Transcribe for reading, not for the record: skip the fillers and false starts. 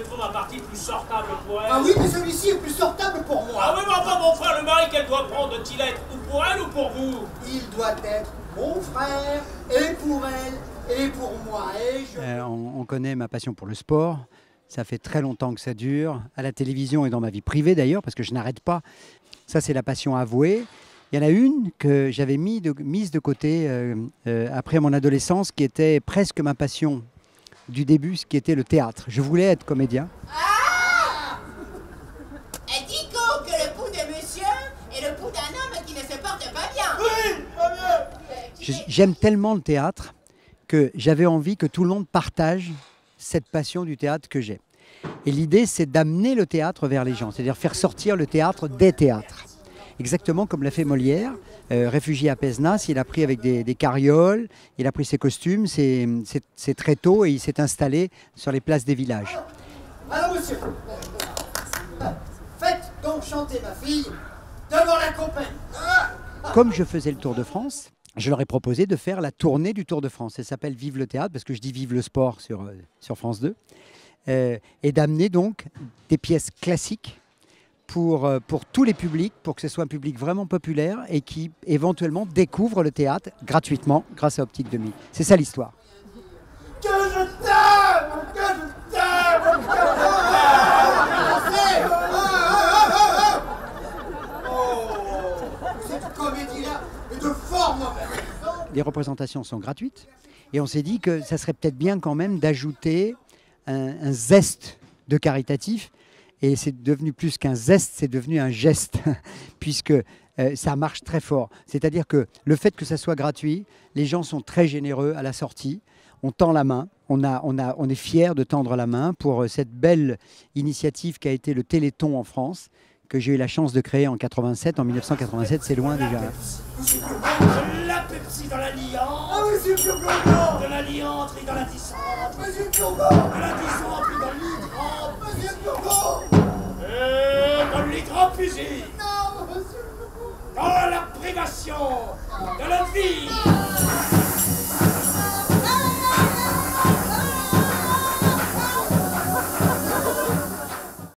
trouve un parti plus sortable pour elle. Ah oui, mais celui-ci est plus sortable pour moi. Ah oui, mais enfin, mon frère, le mari qu'elle doit prendre, doit-il être ou pour elle ou pour vous? Il doit être mon frère, et pour elle, et pour moi. Et je... On connaît ma passion pour le sport. Ça fait très longtemps que ça dure, à la télévision et dans ma vie privée d'ailleurs, parce que je n'arrête pas. Ça, c'est la passion avouée. Il y en a une que j'avais mise de côté après mon adolescence, qui était presque ma passion du début, ce qui était le théâtre. Je voulais être comédien. Ah! Et dis donc que le pouls de monsieur est le pouls d'un homme qui ne se porte pas bien. Oui, pas bien. J'aime tellement le théâtre que j'avais envie que tout le monde partage cette passion du théâtre que j'ai. Et l'idée, c'est d'amener le théâtre vers les gens, c'est-à-dire faire sortir le théâtre des théâtres. Exactement comme l'a fait Molière, réfugié à Pézenas, il a pris avec des carrioles, il a pris ses costumes, ses tréteaux et il s'est installé sur les places des villages. Alors monsieur, faites donc chanter ma fille devant la compagnie. Comme je faisais le Tour de France, je leur ai proposé de faire la tournée du Tour de France. Elle s'appelle Vive le théâtre, parce que je dis Vive le sport sur France 2. Et d'amener donc des pièces classiques pour tous les publics, pour que ce soit un public vraiment populaire et qui éventuellement découvre le théâtre gratuitement grâce à Optique 2000. C'est ça l'histoire. Que je t'aime, que je t'aime, que je t'aime. Oh, cette comédie-là est de fort mauvaise. Les représentations sont gratuites et on s'est dit que ça serait peut-être bien quand même d'ajouter un zeste de caritatif. Et c'est devenu plus qu'un zeste, c'est devenu un geste, puisque ça marche très fort. C'est-à-dire que le fait que ça soit gratuit, les gens sont très généreux à la sortie. On tend la main, on est fiers de tendre la main pour cette belle initiative qui a été le Téléthon en France, que j'ai eu la chance de créer en 1987, c'est loin déjà. La Pepsi dans la liante. Ah oui, c'est plus grand. De la liante et dans la dissante. Monsieur Turgot. De la dissante et dans l'hydrante. Monsieur Turgot. Et dans l'hydrofusil. Non, monsieur Turgot. Dans la privation de la vie.